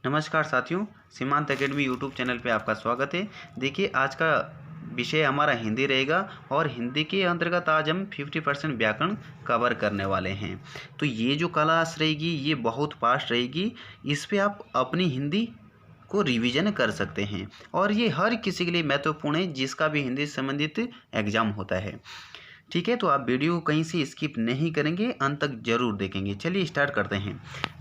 नमस्कार साथियों, सीमांत एकेडमी यूट्यूब चैनल पे आपका स्वागत है। देखिए, आज का विषय हमारा हिंदी रहेगा और हिंदी के अंतर्गत आज हम 50% व्याकरण कवर करने वाले हैं। तो ये जो क्लास रहेगी ये बहुत फास्ट रहेगी। इस पे आप अपनी हिंदी को रिवीजन कर सकते हैं और ये हर किसी के लिए महत्वपूर्ण है जिसका भी हिंदी से संबंधित एग्जाम होता है। ठीक है, तो आप वीडियो कहीं से स्किप नहीं करेंगे, अंत तक जरूर देखेंगे। चलिए स्टार्ट करते हैं।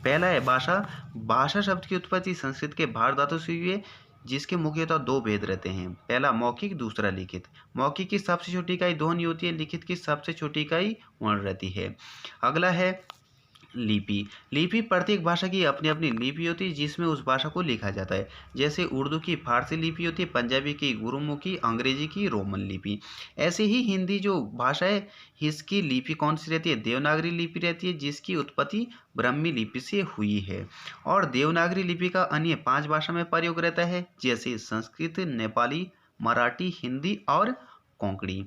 पहला है भाषा। भाषा शब्द की उत्पत्ति संस्कृत के भार धातु से हुई है, जिसके मुख्यतः दो भेद रहते हैं। पहला मौखिक, दूसरा लिखित। मौखिक की सबसे छोटी इकाई ध्वनि होती है, लिखित की सबसे छोटी इकाई वर्ण रहती है। अगला है लिपि। लिपि प्रत्येक भाषा की अपनी अपनी लिपि होती है जिसमें उस भाषा को लिखा जाता है। जैसे उर्दू की फारसी लिपि होती है, पंजाबी की गुरुमुखी, अंग्रेजी की रोमन लिपि। ऐसे ही हिंदी जो भाषा है इसकी लिपि कौन सी रहती है? देवनागरी लिपि रहती है, जिसकी उत्पत्ति ब्राह्मी लिपि से हुई है। और देवनागरी लिपि का अन्य 5 भाषा में प्रयोग रहता है, जैसे संस्कृत, नेपाली, मराठी, हिंदी और कोंकणी।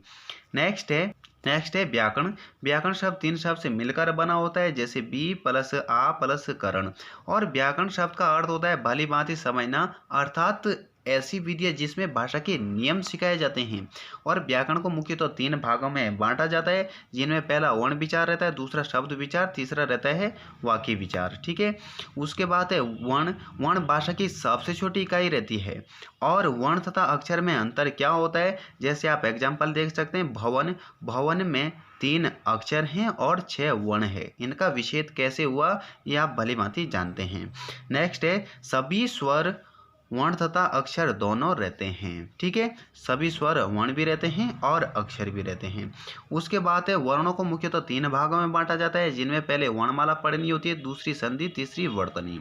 नेक्स्ट है व्याकरण। व्याकरण शब्द 3 शब्द से मिलकर बना होता है, जैसे बी प्लस आ प्लस करण। और व्याकरण शब्द का अर्थ होता है भली भांति समझना, अर्थात ऐसी विधियाँ जिसमें भाषा के नियम सिखाए जाते हैं। और व्याकरण को मुख्यतः 3 भागों में बांटा जाता है, जिनमें पहला वर्ण विचार रहता है, दूसरा शब्द विचार, तीसरा रहता है वाक्य विचार। ठीक है, उसके बाद है वर्ण। वर्ण भाषा की सबसे छोटी इकाई रहती है। और वर्ण तथा अक्षर में अंतर क्या होता है, जैसे आप एग्जाम्पल देख सकते हैं। भवन, भवन में 3 अक्षर हैं और 6 वर्ण है। इनका विच्छेद कैसे हुआ ये आप भली भांति जानते हैं। नेक्स्ट है सभी स्वर, वर्ण तथा अक्षर दोनों रहते हैं। ठीक है, सभी स्वर वर्ण भी रहते हैं और अक्षर भी रहते हैं। उसके बाद है वर्णों को मुख्यतः 3 भागों में बांटा जाता है, जिनमें पहले वर्णमाला पढ़नी होती है, दूसरी संधि, तीसरी वर्तनी।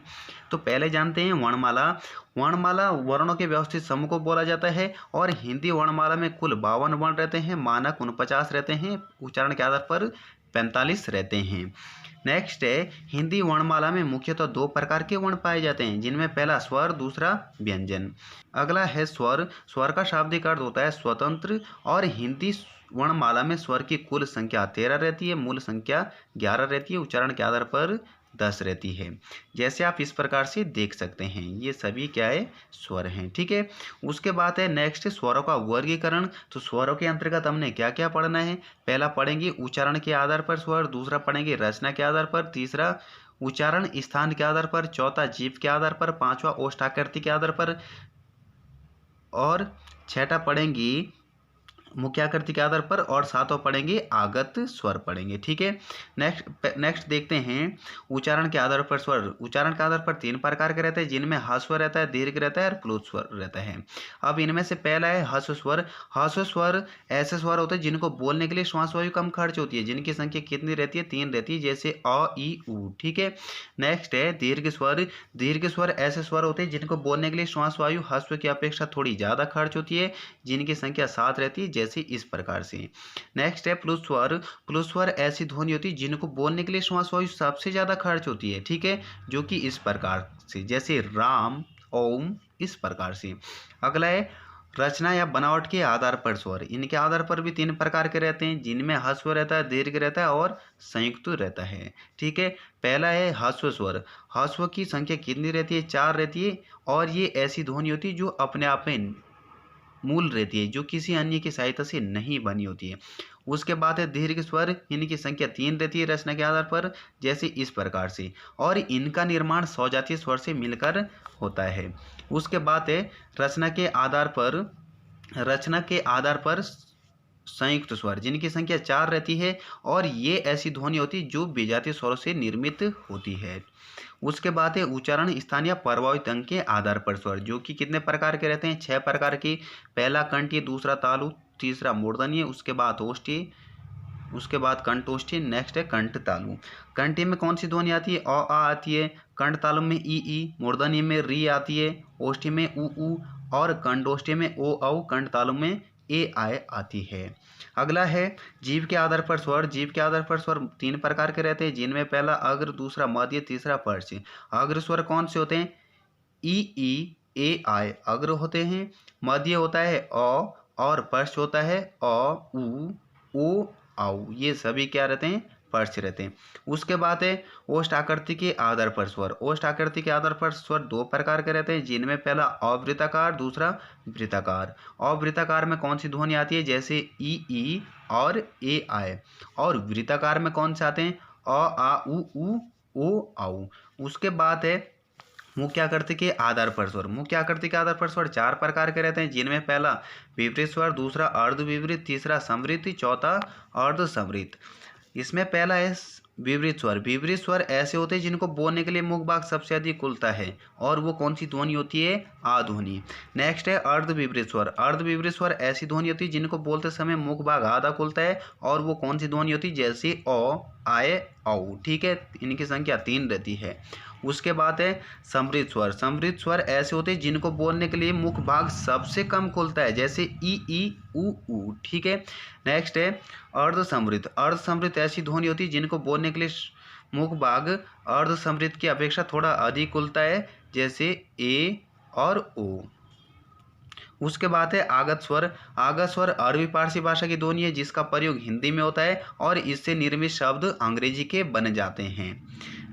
तो पहले जानते हैं वर्णमाला। वर्णमाला वर्णों के व्यवस्थित समूह को बोला जाता है। और हिंदी वर्णमाला में कुल 52 वर्ण रहते हैं, मानक 49 रहते हैं, उच्चारण के आधार पर 45 रहते हैं। नेक्स्ट है हिंदी वर्णमाला में मुख्यतः 2 प्रकार के वर्ण पाए जाते हैं, जिनमें पहला स्वर, दूसरा व्यंजन। अगला है स्वर। स्वर का शाब्दिक अर्थ होता है स्वतंत्र। और हिंदी वर्णमाला में स्वर की कुल संख्या 13 रहती है, मूल संख्या 11 रहती है, उच्चारण के आधार पर 10 रहती है। जैसे आप इस प्रकार से देख सकते हैं, ये सभी क्या है? स्वर हैं। ठीक है, उसके बाद है नेक्स्ट स्वरों का वर्गीकरण। तो स्वरों के अंतर्गत हमने क्या क्या पढ़ना है? पहला पढ़ेंगे उच्चारण के आधार पर स्वर, दूसरा पढ़ेंगे रचना के आधार पर, तीसरा उच्चारण स्थान के आधार पर, चौथा जीव के आधार पर, पांचवा ओष्ठाकृति के आधार पर और छठा पढ़ेंगे मुख्याकृति के आधार पर और सातों पढ़ेंगे आगत स्वर पढ़ेंगे। ठीक है, नेक्स्ट देखते हैं उच्चारण के आधार पर स्वर। उच्चारण के आधार पर 3 प्रकार के रहते हैं, जिनमें ह्रस्व रहता है, दीर्घ रहता है और प्लुत स्वर रहता है। अब इनमें से पहला है ह्रस्व स्वर। ह्रस्व स्वर ऐसे स्वर होते हैं जिनको बोलने के लिए श्वास वायु कम खर्च होती है, जिनकी संख्या कितनी रहती है? 3 रहती है, जैसे अ, ई, उ। ठीक है, नेक्स्ट है दीर्घ स्वर। दीर्घ स्वर ऐसे स्वर होते हैं जिनको बोलने के लिए श्वास वायु ह्रस्व की अपेक्षा थोड़ी ज़्यादा खर्च होती है, जिनकी संख्या 7 रहती है, जैसे इस प्रकार से। नेक्स्ट है प्लुत स्वर। प्लुत स्वर ऐसी ध्वनि होती है जिनको बोलने के लिए श्वास वायु सबसे ज्यादा खर्च होती है। ठीक है, जो कि इस प्रकार से, जैसे राम, ओम, इस प्रकार से। अगला है रचना या बनावट के आधार पर स्वर। इनके आधार पर भी 3 प्रकार के रहते हैं, जिनमें ह्रस्व रहता है, दीर्घ रहता है और संयुक्त रहता है। ठीक है, पहला है ह्रस्व स्वर। ह्रस्व की संख्या कितनी रहती है? 4 रहती है। और ये ऐसी ध्वनि होती है जो अपने आप में मूल रहती है, जो किसी अन्य की सहायता से नहीं बनी होती है। उसके बाद है दीर्घ स्वर। इनकी संख्या 3 रहती है रचना के आधार पर, जैसे इस प्रकार से। और इनका निर्माण सौजातीय स्वर से मिलकर होता है। उसके बाद है रचना के आधार पर संयुक्त स्वर, जिनकी संख्या 4 रहती है। और ये ऐसी ध्वनि होती है जो विजातीय स्वरों से निर्मित होती है। उसके बाद है उच्चारण स्थान या प्रभावित अंग के आधार पर स्वर, जो कि कितने प्रकार के रहते हैं? 6 प्रकार की। पहला कंठीय, दूसरा तालु, तीसरा मूर्धन्य, उसके बाद ओष्ठीय, उसके बाद कंठोष्ठीय। नेक्स्ट है कंठ तालु। कंठीय में कौन सी ध्वनि आती है? अ, आ आती है। कंठ तालु में ई, मूर्धन्य में री आती है, ओष्ठीय में उ और कंठोष्ठीय में ओ, औ, कंठ तालु में ए, आय आती है। अगला है जीव के आधार पर स्वर। जीव के आधार पर स्वर 3 प्रकार के रहते हैं, जिनमें पहला अग्र, दूसरा मध्य, तीसरा पर्श। अग्र स्वर कौन से होते हैं? ई, ए, आय अग्र होते हैं। मध्य होता है अ और पर्श होता है अ, उ, ओ, औ। ये सभी क्या रहते हैं? पर्च रहते हैं। उसके बाद है ओष्ठ आकृति के आधार पर स्वर। ओष्ठ आकृति के आधार पर स्वर दो प्रकार के रहते हैं, जिनमें पहला अवृत्ताकार, दूसरा वृत्ताकार। अवृत्ताकार में कौन सी ध्वनि आती है, जैसे ई और ए आए। और वृत्ताकार में कौन से आते हैं, अ आ उ ओ आऊ। उसके बाद है मुख्य आकृति के आधार पर स्वर। मुख्य आकृति के आधार पर स्वर चार प्रकार के रहते हैं, जिनमें पहला विपरीत स्वर, दूसरा अर्ध विपरीत, तीसरा समृद्ध, चौथा अर्ध समृद्ध। इसमें पहला है विपरीत स्वर। विपरीत स्वर ऐसे होते हैं जिनको बोलने के लिए मुख भाग सबसे अधिक खुलता है, और वो कौन सी ध्वनि होती है, आ ध्वनि। नेक्स्ट है अर्ध विपरीत स्वर। अर्ध विपरीत स्वर ऐसी ध्वनि होती है जिनको बोलते समय मुख भाग आधा खुलता है, और वो कौन सी ध्वनि होती है, जैसे ओ आए औ। ठीक है, इनकी संख्या 3 रहती है। उसके बाद है समृद्ध स्वर। समृद्ध स्वर ऐसे होते हैं जिनको बोलने के लिए मुख भाग सबसे कम खुलता है, जैसे ई ऊ। ठीक है, नेक्स्ट है अर्ध समृद्ध। अर्ध समृद्ध ऐसी ध्वनि होती है जिनको बोलने के लिए मुख भाग अर्ध समृद्ध की अपेक्षा थोड़ा अधिक खुलता है, जैसे ए और ओ। उसके बाद है आगत स्वर। आगत स्वर अरबी फारसी भाषा की ध्वनि है, जिसका प्रयोग हिंदी में होता है, और इससे निर्मित शब्द अंग्रेजी के बन जाते हैं।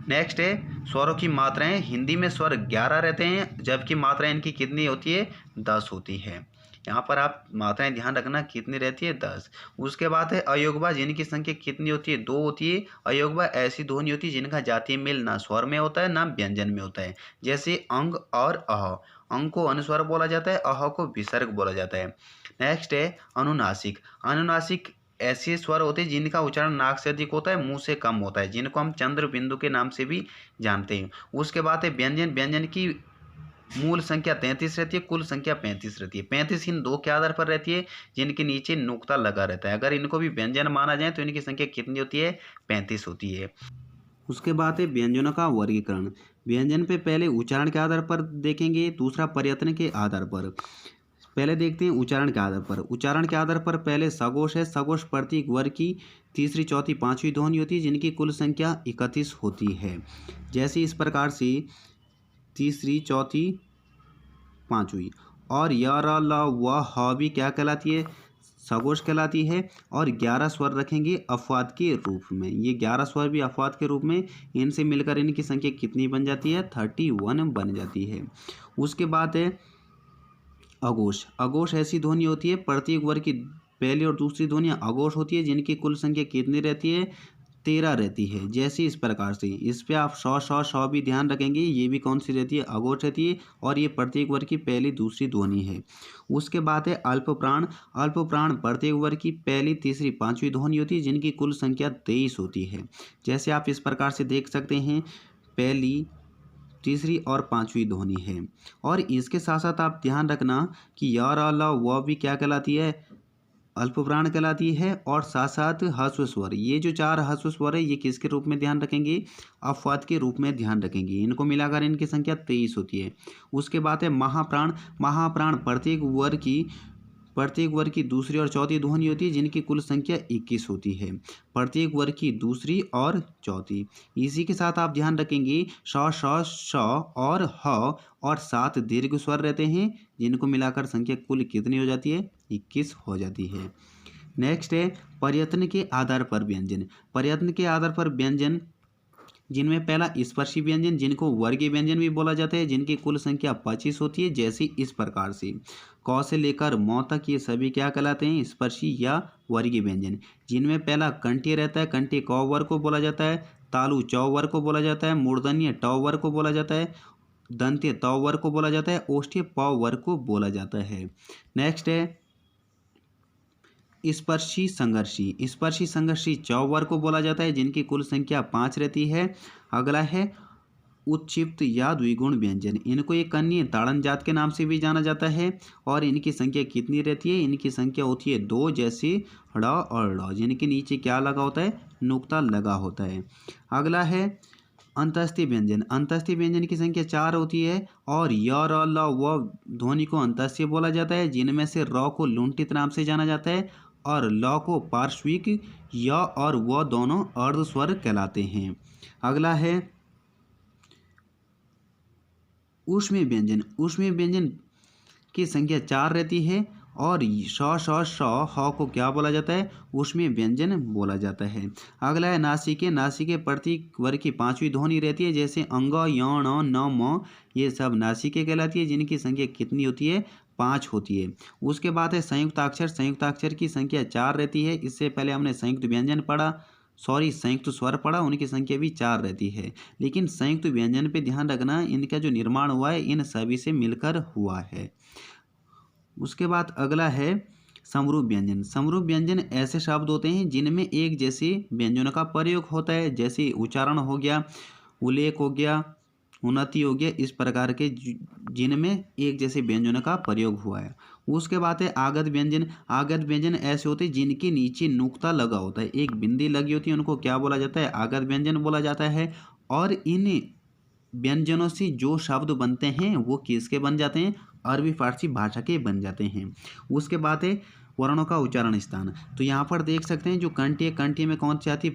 नेक्स्ट है स्वरों की मात्राएं। हिंदी में स्वर 11 रहते हैं, जबकि मात्राएं इनकी कितनी होती है, 10 होती है। यहाँ पर आप मात्राएं ध्यान रखना कितनी रहती है, 10। उसके बाद है अयोगवा, जिनकी संख्या कितनी होती है, 2 होती है। अयोगवा ऐसी ध्वनि होती है जिनका जातीय मेल ना स्वर में होता है ना व्यंजन में होता है, जैसे अंग और अह। अंग को अनुस्वर बोला जाता है, अह को विसर्ग बोला जाता है। नेक्स्ट है अनुनासिक। अनुनासिक ऐसे स्वर होते हैं जिनका उच्चारण नाक से अधिक होता है, मुंह से कम होता है, जिनको हम चंद्र बिंदु के नाम से भी जानते हैं। उसके बाद है व्यंजन। व्यंजन की मूल संख्या 33 रहती है, कुल संख्या 35 रहती है। 35 इन दो के आधार पर रहती है, जिनके नीचे नुक्ता लगा रहता है। अगर इनको भी व्यंजन माना जाए तो इनकी संख्या कितनी होती है, 35 होती है। उसके बाद है व्यंजनों का वर्गीकरण। व्यंजन पे पहले उच्चारण के आधार पर देखेंगे, दूसरा प्रयत्न के आधार पर। पहले देखते हैं उच्चारण के आधार पर। उच्चारण के आधार पर पहले सगोश है। सगोश प्रत्येक वर्ग की तीसरी, चौथी, पांचवी ध्वनि होती है, जिनकी कुल संख्या 31 होती है। जैसे इस प्रकार से तीसरी, चौथी, पांचवी। और य, र, ल, व, ह भी क्या कहलाती है, सगोश कहलाती है। और 11 स्वर रखेंगे अपवाद के रूप में। ये 11 स्वर भी अपवाद के रूप में, इनसे मिलकर इनकी संख्या कितनी बन जाती है, 31 बन जाती है। उसके बाद है अघोष। अघोष ऐसी ध्वनि होती है, प्रत्येक वर्ग की पहली और दूसरी ध्वनियाँ अघोष होती है, जिनकी कुल संख्या कितनी रहती है, 13 रहती है। जैसे इस प्रकार से, इस पे आप सौ भी ध्यान रखेंगे, ये भी कौन सी रहती है, अघोष रहती है, और ये प्रत्येक वर्ग की पहली, दूसरी ध्वनि है। उसके बाद है अल्प प्राण। अल्प प्राण प्रत्येक वर्ग की पहली, तीसरी, पांचवी ध्वनि होती है, जिनकी कुल संख्या 23 होती है। जैसे आप इस प्रकार से देख सकते हैं, पहली, तीसरी और पांचवी ध्वनि है। और इसके साथ साथ आप ध्यान रखना कि य, र, ल, व भी क्या कहलाती है, अल्प प्राण कहलाती है। और साथ साथ ह्रस्व स्वर, ये जो 4 ह्रस्व स्वर है, ये किसके रूप में ध्यान रखेंगे, अपवाद के रूप में ध्यान रखेंगे। इनको मिलाकर इनकी संख्या 23 होती है। उसके बाद है महाप्राण। महाप्राण प्रत्येक वर्ग की दूसरी और चौथी ध्वनि होती है, जिनकी कुल संख्या 21 होती है। प्रत्येक वर्ग की दूसरी और चौथी। इसी के साथ आप ध्यान रखेंगे श और ह और 7 दीर्घ स्वर रहते हैं, जिनको मिलाकर संख्या कुल कितनी हो जाती है, 21 हो जाती है। नेक्स्ट है प्रयत्न के आधार पर व्यंजन। प्रयत्न के आधार पर व्यंजन, जिनमें पहला स्पर्शी व्यंजन, जिनको वर्गीय व्यंजन भी बोला जाता है, जिनकी कुल संख्या 25 होती है। जैसे इस प्रकार से क से लेकर म तक ये सभी क्या कहलाते हैं, स्पर्शी या वर्गीय व्यंजन। जिनमें पहला कंठीय रहता है, कंठीय क वर्ग को बोला जाता है, तालु च वर्ग को बोला जाता है, मूर्धन्य ट वर्ग को बोला जाता है, दंत्य त वर्ग को बोला जाता है, ओष्ठ्य प वर्ग को बोला जाता है। नेक्स्ट है स्पर्शी संघर्षी। स्पर्शी संघर्षी च वर्ग को बोला जाता है, जिनकी कुल संख्या 5 रहती है। अगला है उत्क्षिप्त या द्विगुण व्यंजन। इनको एक अन्य ताड़न जात के नाम से भी जाना जाता है, और इनकी संख्या कितनी रहती है, इनकी संख्या होती है 2, जैसे ड़ और ड़, जिनके नीचे क्या लगा होता है, नुक्ता लगा होता है। अगला है अंतस्थीय व्यंजन। अंतस्थीय व्यंजन की संख्या 4 होती है, और य, र, ल, व ध्वनि को अंतस्थीय बोला जाता है, जिनमें से र को लुंठित नाम से जाना जाता है, और ल को पार्श्विक, य और व दोनों अर्ध स्वर कहलाते हैं। अगला है ऊष्मीय व्यंजन। ऊष्मीय व्यंजन की संख्या 4 रहती है, और श ह को क्या बोला जाता है, उसमें व्यंजन बोला जाता है। अगला है नासिके। नासिके प्रत्येक वर्ग की 5वीं ध्वनि रहती है, जैसे अंग, य, ण, न, म, ये सब नासिके कहलाती है, जिनकी संख्या कितनी होती है, 5 होती है। उसके बाद है संयुक्ताक्षर। संयुक्ताक्षर की संख्या 4 रहती है। इससे पहले हमने संयुक्त व्यंजन पढ़ा, संयुक्त स्वर पढ़ा, उनकी संख्या भी 4 रहती है। लेकिन संयुक्त व्यंजन पे ध्यान रखना, इनका जो निर्माण हुआ है इन सभी से मिलकर हुआ है। उसके बाद अगला है समरूप व्यंजन। समरूप व्यंजन ऐसे शब्द होते हैं जिनमें एक जैसे व्यंजनों का प्रयोग होता है, जैसे उच्चारण हो गया, उल्लेख हो गया, उन्नति हो गया, इस प्रकार के जिनमें एक जैसे व्यंजनों का प्रयोग हुआ है। उसके बाद है आगत व्यंजन। आगत व्यंजन ऐसे होते हैं जिनके नीचे नुक्ता लगा होता है, एक बिंदी लगी होती है, उनको क्या बोला जाता है, आगत व्यंजन बोला जाता है। और इन व्यंजनों से जो शब्द बनते हैं वो किसके बन जाते हैं, अरबी फारसी भाषा के बन जाते हैं। उसके बाद है वर्णों का उच्चारण स्थान। तो यहाँ पर देख सकते हैं जो कंठी है, कंठी में कौन सी आती है,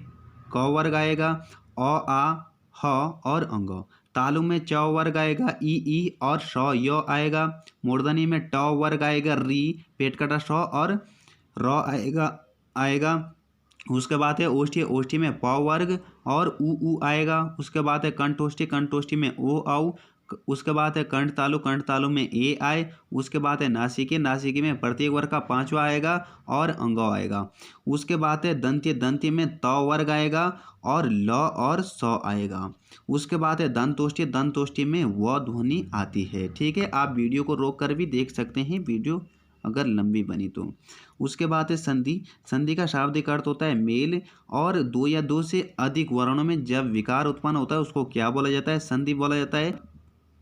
क वर्ग आएगा, अ, आ, ह और अंग। तालु में च वर्ग आएगा, ई और श य आएगा। मूर्धनी में ट वर्ग आएगा, री, पेट कटा श और र आएगा। उसके बाद है ओष्ठी। ओष्ठी में प वर्ग और उ आएगा। उसके बाद है कंठोष्ठी। कंठोष्ठी में ओ आउ। उसके बाद है कंठ तालु। कंठ तालु में ए आए। उसके बाद है नासिके। नासिके में प्रत्येक वर्ग का 5वां आएगा और अंग आएगा। उसके बाद है दंत्य। दंत्य में त वर्ग आएगा और ल और स आएगा। उसके बाद है दंतोष्ठी। दंतोष्ठी में व ध्वनि आती है। ठीक है, आप वीडियो को रोक कर भी देख सकते हैं, वीडियो अगर लंबी बनी तो। उसके बाद है संधि। संधि का शाब्दिक अर्थ होता है मेल, और 2 या 2 से अधिक वर्णों में जब विकार उत्पन्न होता है उसको क्या बोला जाता है, संधि बोला जाता है।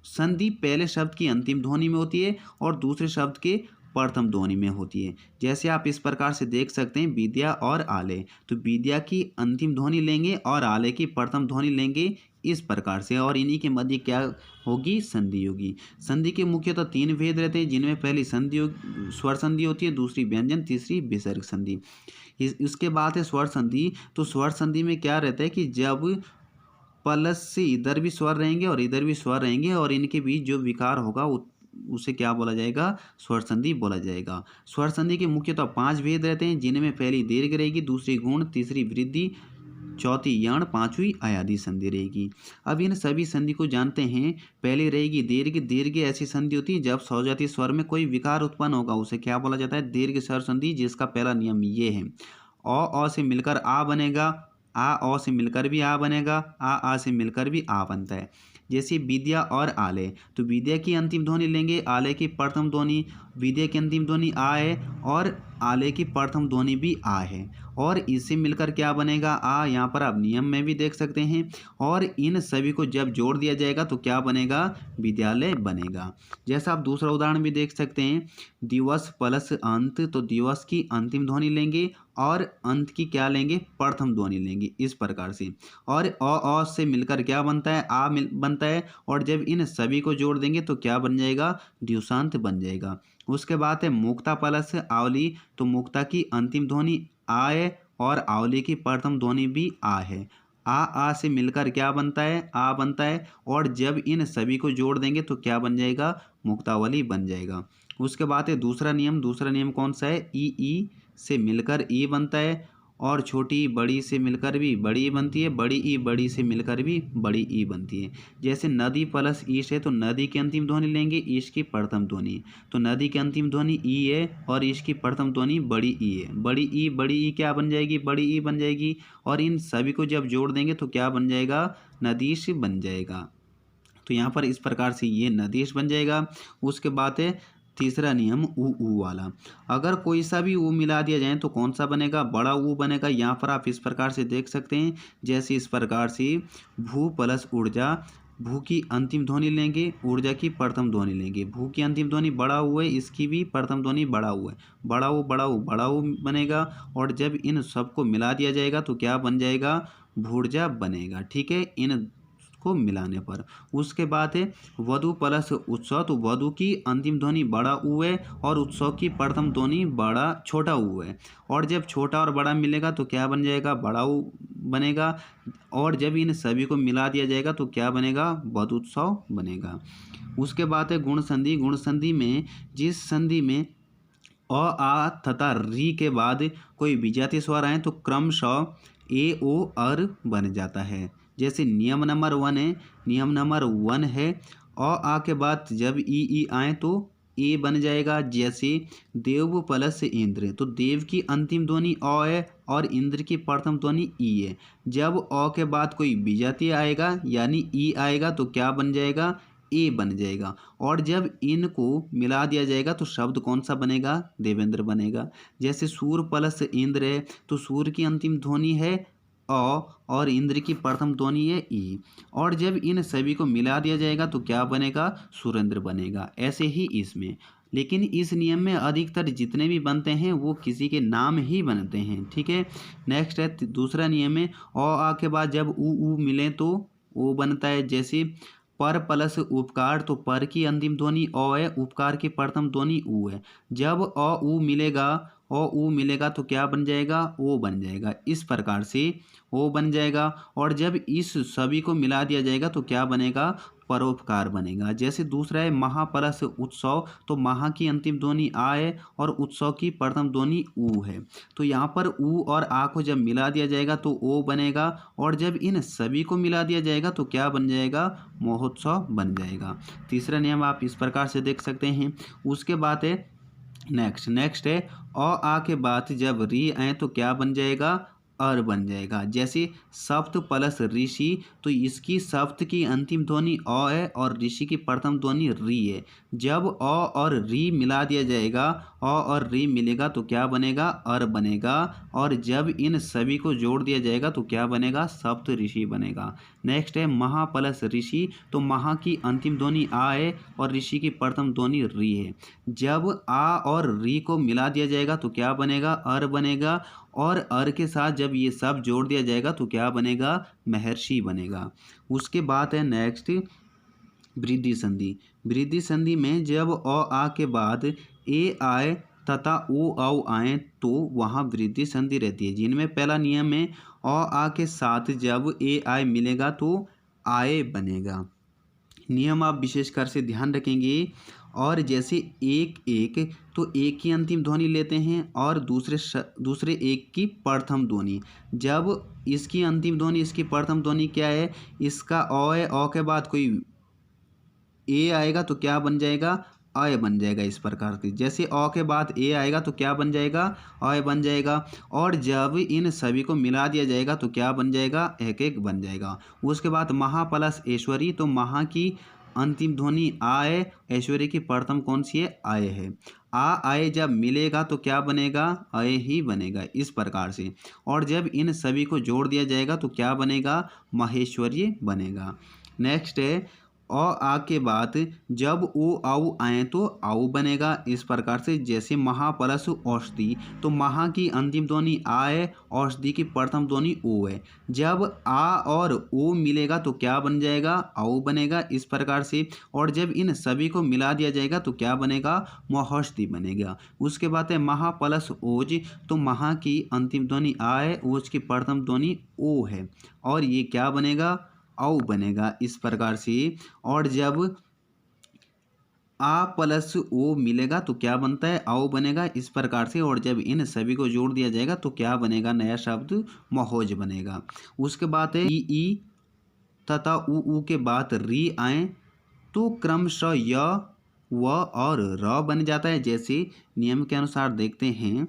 संधि पहले शब्द की अंतिम ध्वनि में होती है और दूसरे शब्द के प्रथम ध्वनि में होती है। जैसे आप इस प्रकार से देख सकते हैं, विद्या और आले। तो विद्या की अंतिम ध्वनि लेंगे और आले की प्रथम ध्वनि लेंगे, इस प्रकार से, और इन्हीं के मध्य क्या होगी, संधि होगी। संधि के मुख्यतः 3 भेद रहते हैं, जिनमें पहली संधि स्वर संधि होती है, दूसरी व्यंजन, तीसरी विसर्ग संधि। इसके बाद है स्वर संधि। तो स्वर संधि में क्या रहता है कि जब प्लस से इधर भी स्वर रहेंगे और इधर भी स्वर रहेंगे और इनके बीच जो विकार होगा उसे क्या बोला जाएगा, स्वर संधि बोला जाएगा। स्वर संधि के मुख्यतः 5 भेद रहते हैं, जिनमें पहली दीर्घ रहेगी, दूसरी गुण, तीसरी वृद्धि, चौथी यण, 5वीं अयादी संधि रहेगी। अब इन सभी संधि को जानते हैं। पहली रहेगी दीर्घ। दीर्घ ऐसी संधि होती है जब सौजाती स्वर में कोई विकार उत्पन्न होगा, उसे क्या बोला जाता है, दीर्घ स्वर संधि, जिसका पहला नियम ये है, अ से मिलकर आ बनेगा, आ से मिलकर भी आ बनेगा, आ से मिलकर भी आ बनता है। जैसे विद्या और आले। तो विद्या की अंतिम ध्वनि लेंगे, आले की प्रथम ध्वनि, विद्या की अंतिम ध्वनि आ है और आले की प्रथम ध्वनि भी आ है, और इससे मिलकर क्या बनेगा, आ। यहाँ पर आप नियम में भी देख सकते हैं। और इन सभी को जब जोड़ दिया जाएगा तो क्या बनेगा, विद्यालय बनेगा। जैसा आप दूसरा उदाहरण भी देख सकते हैं, दिवस प्लस अंत। तो दिवस की अंतिम ध्वनि लेंगे और अंत की क्या लेंगे, प्रथम ध्वनि लेंगे, इस प्रकार से। और अ से मिलकर क्या बनता है, बनता है, और जब इन सभी को जोड़ देंगे तो क्या बन जाएगा, द्विषांत बन जाएगा। उसके बाद है मुक्ता प्लस आवली। तो मुक्ता की अंतिम ध्वनि आ है और आवली की प्रथम ध्वनि भी आ है। आ से मिलकर क्या बनता है, आ बनता है, और जब इन सभी को जोड़ देंगे तो क्या बन जाएगा, मुक्तावली बन जाएगा। उसके बाद है दूसरा नियम। दूसरा नियम कौन सा है, ई से मिलकर ई बनता है, और छोटी ई बड़ी से मिलकर भी बड़ी ई बनती है, बड़ी ई बड़ी से मिलकर भी बड़ी ई बनती है। जैसे नदी प्लस ईश है, तो नदी की अंतिम ध्वनि लेंगे, ईश की प्रथम ध्वनि। तो नदी की अंतिम ध्वनि ई है और ईश की प्रथम ध्वनि बड़ी ई है। बड़ी ई क्या बन जाएगी, बड़ी ई बन जाएगी, और इन सभी को जब जोड़ देंगे तो क्या बन जाएगा, नदीश बन जाएगा। तो यहाँ पर इस प्रकार से ये नदीश बन जाएगा। उसके बाद है तीसरा नियम ऊ वाला। अगर कोई सा भी ऊ मिला दिया जाए तो कौन सा बनेगा, बड़ा ऊ बनेगा। यहाँ पर आप इस प्रकार से देख सकते हैं, जैसे इस प्रकार से भू प्लस ऊर्जा। भू की अंतिम ध्वनि लेंगे, ऊर्जा की प्रथम ध्वनि लेंगे। भू की अंतिम ध्वनि बड़ा ऊ है, इसकी भी प्रथम ध्वनि बड़ा ऊ है। बड़ा ऊ बड़ा ऊ बड़ा ऊ बनेगा, और जब इन सबको मिला दिया जाएगा तो क्या बन जाएगा, भूर्जा बनेगा। ठीक है, इन को मिलाने पर। उसके बाद है वधु प्लस उत्सव। तो वधु की अंतिम ध्वनि बड़ा ऊ है और उत्सव की प्रथम ध्वनि बड़ा छोटा ऊ है, और जब छोटा और बड़ा मिलेगा तो क्या बन जाएगा, बड़ा ऊ बनेगा, और जब इन सभी को मिला दिया जाएगा तो क्या बनेगा, वधुत्सव बनेगा। उसके बाद है गुण संधि। गुण संधि में जिस संधि में आ तथा री के बाद कोई विजातीय स्वर आए तो क्रमशः ए ओ अर बन जाता है। जैसे नियम नंबर 1 है, नियम नंबर 1 है आ के बाद जब ई आए तो ए बन जाएगा। जैसे देव प्लस इंद्र, तो देव की अंतिम ध्वनि अ है और इंद्र की प्रथम ध्वनि ई है। जब अ के बाद कोई विजातीय आएगा यानी ई आएगा तो क्या बन जाएगा, ए बन जाएगा। और जब इनको मिला दिया जाएगा तो शब्द कौन सा बनेगा, देवेंद्र बनेगा। जैसे सूर प्लस इंद्र है तो सूर की अंतिम ध्वनि है अ और इंद्र की प्रथम ध्वनि है ई, और जब इन सभी को मिला दिया जाएगा तो क्या बनेगा, सुरेंद्र बनेगा। ऐसे ही इसमें, लेकिन इस नियम में अधिकतर जितने भी बनते हैं वो किसी के नाम ही बनते हैं। ठीक है, नेक्स्ट है दूसरा नियम है आ के बाद जब ऊ मिले तो ओ बनता है। जैसे पर प्लस उपकार, तो पर की अंतिम ध्वनि अ है, उपकार की प्रथम ध्वनि ऊ है। जब अ ऊ मिलेगा तो क्या बन जाएगा, ओ बन जाएगा। इस प्रकार से ओ बन जाएगा। और जब इस सभी को मिला दिया जाएगा तो क्या बनेगा, परोपकार बनेगा। जैसे दूसरा है महा प्लस उत्सव, तो महा की अंतिम ध्वनि आ है और उत्सव की प्रथम ध्वनि ऊ है। तो यहाँ पर ऊ और आ को जब मिला दिया जाएगा तो ओ बनेगा, और जब इन सभी को मिला दिया जाएगा तो क्या बन जाएगा, महोत्सव बन जाएगा। तीसरा नियम आप इस प्रकार से देख सकते हैं। उसके बाद है नेक्स्ट है आ के बाद जब री आए तो क्या बन जाएगा, अर बन जाएगा। जैसे सप्त प्लस ऋषि, तो इसकी सप्त की अंतिम ध्वनि अ है और ऋषि की प्रथम ध्वनि री है। जब अ और री मिला दिया जाएगा, अ और री मिलेगा तो क्या बनेगा, अर बनेगा। और जब इन सभी को जोड़ दिया जाएगा तो क्या बनेगा, सप्त ऋषि बनेगा। नेक्स्ट है महा प्लस ऋषि, तो महा की अंतिम ध्वनि आ है और ऋषि की प्रथम ध्वनि री है। जब आ और री को मिला दिया जाएगा तो क्या बनेगा, अर बनेगा। और अर के साथ जब ये सब जोड़ दिया जाएगा तो क्या बनेगा, महर्षि बनेगा। उसके बाद है नेक्स्ट वृद्धि संधि। वृद्धि संधि में जब अ आ के बाद ए आए तथा ओ औ आए तो वहाँ वृद्धि संधि रहती है। जिनमें पहला नियम है अ आ के साथ जब ए आए मिलेगा तो आए बनेगा। नियम आप विशेषकर से ध्यान रखेंगे। और जैसे एक तो एक की अंतिम ध्वनि लेते हैं और दूसरे एक की प्रथम ध्वनि। जब इसकी अंतिम ध्वनि इसकी प्रथम ध्वनि क्या है, इसका अ है, अ के बाद कोई ए आएगा तो क्या बन जाएगा, अय बन जाएगा। इस प्रकार से जैसे अ के बाद ए आएगा तो क्या बन जाएगा, अय बन जाएगा। और जब इन सभी को मिला दिया जाएगा तो क्या बन जाएगा, एक एक बन जाएगा। उसके बाद महा प्लस ऐश्वरी, तो महा की अंतिम ध्वनि आ है, ऐश्वर्य की प्रथम कौन सी है, आय है। आय जब मिलेगा तो क्या बनेगा, अय ही बनेगा। इस प्रकार से, और जब इन सभी को जोड़ दिया जाएगा तो क्या बनेगा, महेश्वर्य बनेगा। नेक्स्ट है आ के बाद जब ओ औ आए तो औ बनेगा। इस प्रकार से जैसे महा प्लस औषधि, तो महा की अंतिम ध्वनि आ है, औषधि की प्रथम ध्वनि ओ है। जब आ और ओ मिलेगा तो क्या बन जाएगा, औ बनेगा। इस प्रकार से, और जब इन सभी को मिला दिया जाएगा तो क्या बनेगा, महौषधि बनेगा। उसके बाद है महा प्लस ओज, तो महा की अंतिम ध्वनि आ है, ओज की प्रथम ध्वनि ओ है, और ये क्या बनेगा, औ बनेगा। इस प्रकार से, और जब आ प्लस ओ मिलेगा तो क्या बनता है, औ बनेगा। इस प्रकार से, और जब इन सभी को जोड़ दिया जाएगा तो क्या बनेगा, नया शब्द महोज बनेगा। उसके बाद है ई तथा उ के बाद री आए तो क्रमशः य व और र बन जाता है। जैसे नियम के अनुसार देखते हैं।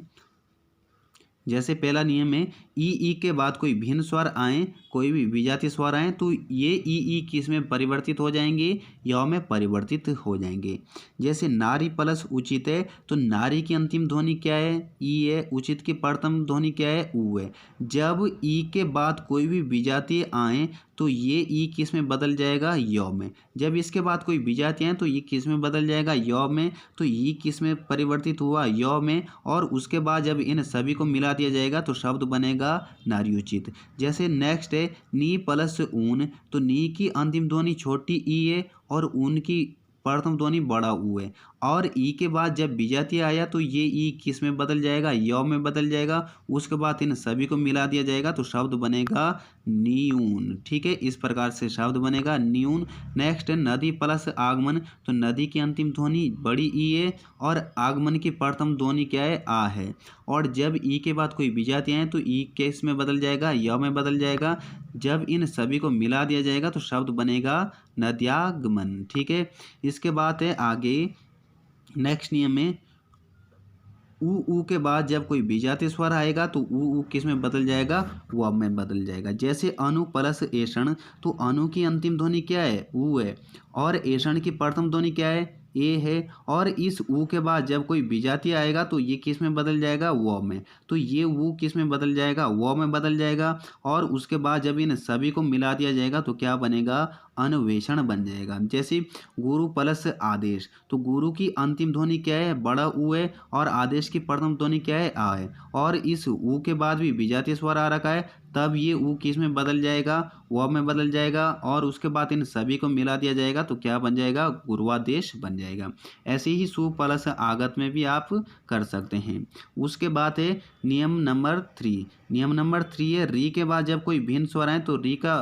जैसे पहला नियम है ई के बाद कोई भिन्न स्वर आए, कोई भी विजातीय स्वर आए तो ये ई किस में परिवर्तित हो जाएंगे, य में परिवर्तित हो जाएंगे। जैसे नारी प्लस उचित है, तो नारी की अंतिम ध्वनि क्या है, ई है, उचित की प्रथम ध्वनि क्या है, ऊ है। जब ई के बाद कोई भी विजातीय आए तो ये ई किस में बदल जाएगा, य में। जब इसके बाद कोई विजातीय आए तो ये किस में बदल जाएगा, य में। तो ई किस में परिवर्तित हुआ, य में। और उसके बाद जब इन सभी को मिला दिया जाएगा तो शब्द बनेगा नार्योचित। जैसे नेक्स्ट है नी प्लस ऊन, तो नी की अंतिम ध्वनि छोटी ई है और ऊन की प्रथम ध्वनि बड़ा ऊ है। और ई के बाद जब विजातीय आया तो ये ई किस में बदल जाएगा, य में बदल जाएगा। उसके बाद इन सभी को मिला दिया जाएगा तो शब्द बनेगा न्यून। ठीक है, इस प्रकार से शब्द बनेगा न्यून। नेक्स्ट है नदी प्लस आगमन। तो नदी की अंतिम ध्वनि बड़ी ई है और आगमन की प्रथम ध्वनि क्या है, आ है। और जब ई के बाद कोई विजातीय आए तो ई किस में बदल जाएगा, य में बदल जाएगा। जब इन सभी को मिला दिया जाएगा तो शब्द बनेगा नद्यागमन। ठीक है, इसके बाद है आगे नेक्स्ट नियम में ऊ के बाद जब कोई विजातीय स्वर आएगा तो ऊ किस में बदल जाएगा, व में बदल जाएगा। जैसे अनु प्लस एषण। तो अनु की अंतिम ध्वनि क्या है, ऊ है। और एषण की प्रथम ध्वनि क्या है, ए है। और इस ऊ के बाद जब कोई विजातीय आएगा तो ये किस में बदल जाएगा, व में। तो ये ऊ किस में बदल जाएगा, व में बदल जाएगा। और उसके बाद जब इन सभी को मिला दिया जाएगा तो क्या बनेगा, अन्वेषण बन जाएगा। जैसे गुरु प्लस आदेश। तो गुरु की अंतिम ध्वनि क्या है, बड़ा ऊ है। और आदेश की प्रथम ध्वनि क्या है, आ है। और इस ऊ के बाद भी विजातीय स्वर आ रखा है, तब ये ऊ किस में बदल जाएगा, व में बदल जाएगा। और उसके बाद इन सभी को मिला दिया जाएगा तो क्या बन जाएगा, गुरुवादेश बन जाएगा। ऐसे ही सु प्लस आगत में भी आप कर सकते हैं। उसके बाद है नियम नंबर 3। नियम नंबर 3 है री के बाद जब कोई भिन्न स्वर आए तो री का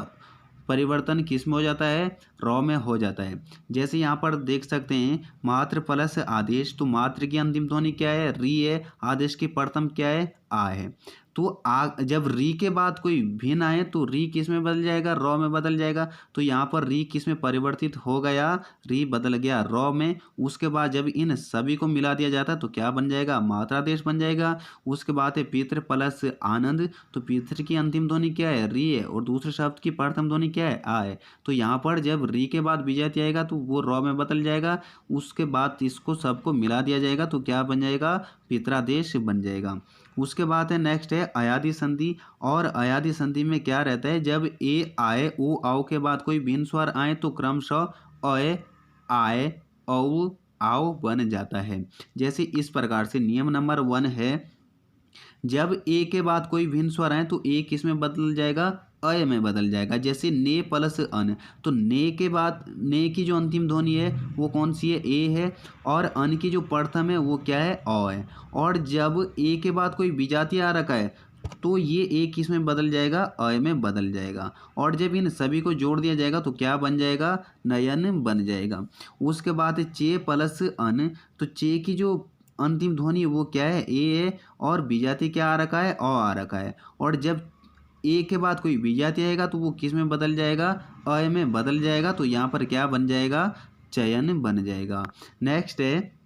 परिवर्तन किस में हो जाता है, रॉ में हो जाता है। जैसे यहाँ पर देख सकते हैं मात्र प्लस आदेश। तो मात्र की अंतिम ध्वनि क्या है, री है। आदेश की प्रथम क्या है, आ है। तो जब री के बाद कोई भिन्न आए तो री किस में बदल जाएगा, रॉ में बदल जाएगा। तो यहाँ पर री किस में परिवर्तित हो गया, री बदल गया रॉ में। उसके बाद जब इन सभी को मिला दिया जाता है तो क्या बन जाएगा, मात्रादेश बन जाएगा। उसके बाद है पितृ प्लस आनंद। तो पितृ की अंतिम ध्वनि क्या है, री है। और दूसरे शब्द की प्रथम ध्वनि क्या है, आ है। तो यहाँ पर जब री के बाद विजातीय आएगा तो वो रॉ में बदल जाएगा। उसके बाद इसको सबको मिला दिया जाएगा तो क्या बन जाएगा, पितरादेश बन जाएगा। उसके बाद है नेक्स्ट है अयादि संधि। और अयादि संधि में क्या रहता है, जब ए आए ओ आओ के बाद कोई भिन्न स्वर आए तो क्रमशः अय आए औ आओ बन जाता है। जैसे इस प्रकार से नियम नंबर 1 है जब ए के बाद कोई भिन्न स्वर आए तो ए किस में बदल जाएगा, अय में बदल जाएगा। जैसे ने प्लस अन। तो ने के बाद ने की जो अंतिम ध्वनि है वो कौन सी है, ए है। और अन की जो प्रथम है वो क्या है, अ है। और जब ए के बाद कोई विजातीय आ रखा है तो ये ए किस में बदल जाएगा, अय में बदल जाएगा। और जब इन सभी को जोड़ दिया जाएगा तो क्या बन जाएगा, नयन बन जाएगा। उसके बाद चे प्लस अन। तो चे की जो अंतिम ध्वनि वो क्या है, ए है। और विजातीय क्या आ रखा है, अ आ रखा है। और जब ए के बाद कोई विजातीय आएगा तो वो किस में बदल जाएगा, अय में बदल जाएगा। तो यहाँ पर क्या बन जाएगा, चयन बन जाएगा। नेक्स्ट है